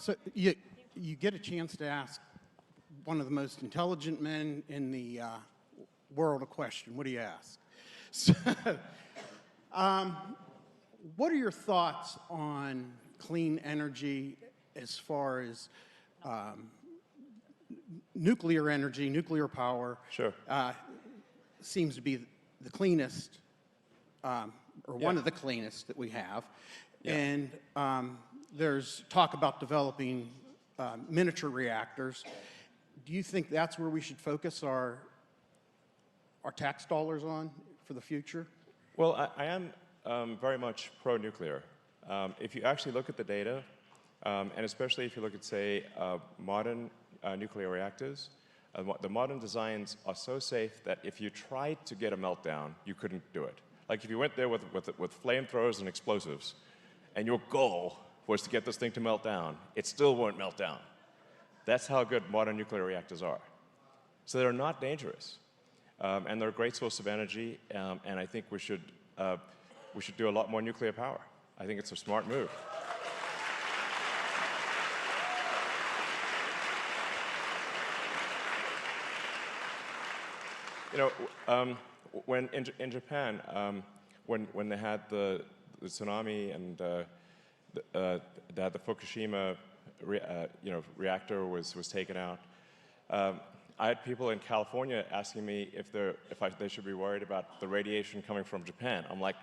So you get a chance to ask one of the most intelligent men in the world a question. What do you ask? So, what are your thoughts on clean energy as far as nuclear energy, nuclear power? Sure. Seems to be the cleanest, or one of the cleanest that we have. Yeah. And there's talk about developing miniature reactors. Do you think that's where we should focus our tax dollars on for the future? Well, I am very much pro-nuclear. If you actually look at the data, and especially if you look at, say, modern nuclear reactors, the modern designs are so safe that if you tried to get a meltdown, you couldn't do it. Like if you went there with flamethrowers and explosives, and your goal was to get this thing to melt down, it still won't melt down. That's how good modern nuclear reactors are. So they're not dangerous. And they're a great source of energy, and I think we should do a lot more nuclear power. I think it's a smart move. You know, when in Japan, when they had the tsunami and they had the Fukushima reactor was taken out, I had people in California asking me if they should be worried about the radiation coming from Japan. I'm like,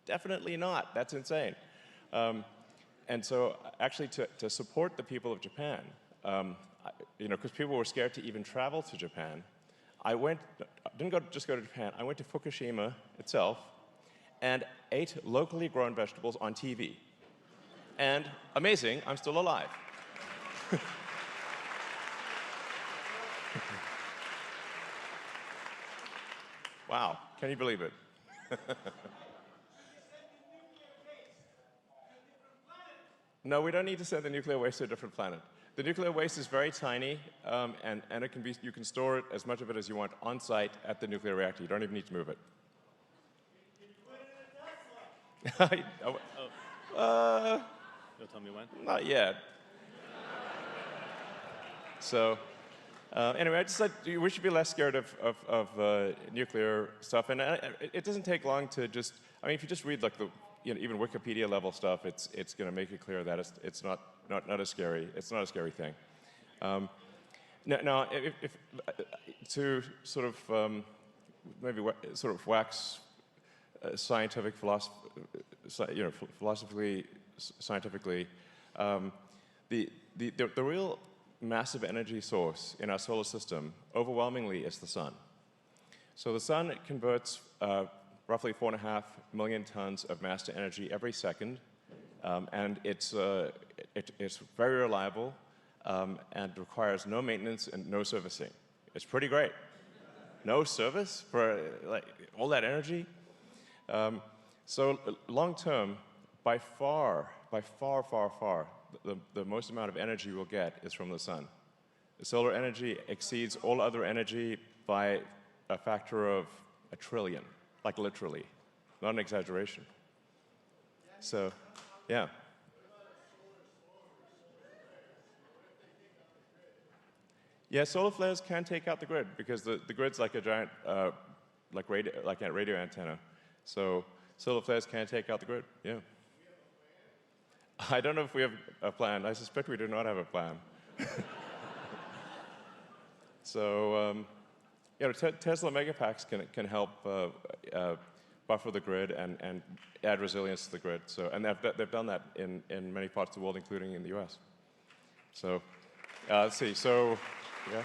definitely not. That's insane. And so, actually, to support the people of Japan, because people were scared to even travel to Japan, I didn't just go to Japan. I went to Fukushima itself and ate locally grown vegetables on TV. And amazing, I'm still alive. Wow, can you believe it? No, we don't need to send the nuclear waste to a different planet. The nuclear waste is very tiny, and you can store it, as much of it as you want, on site at the nuclear reactor. You don't even need to move it. You'll tell me when? Not yet. So, anyway, I just said we should be less scared of nuclear stuff, and it doesn't take long to just. I mean, if you just read like even Wikipedia level stuff, it's going to make it clear that it's not a scary. It's not a scary thing. Now, if to sort of maybe sort of wax scientific philosophically, scientifically, the real massive energy source in our solar system, overwhelmingly, is the sun. So the sun converts roughly 4.5 million tons of mass to energy every second, and it's very reliable and requires no maintenance and no servicing. It's pretty great. No service for like all that energy. So long term, by far, the most amount of energy we'll get is from the sun. The solar energy exceeds all other energy by a factor of 1 trillion, like literally, not an exaggeration. So, yeah. Yeah, solar flares can take out the grid because the grid's like a giant, like a radio antenna. So solar flares can take out the grid. Yeah. I don't know if we have a plan. I suspect we do not have a plan. So, Tesla megapacks can help buffer the grid and add resilience to the grid. So, and they've done that in many parts of the world, including in the U.S. So, let's see. So, yeah.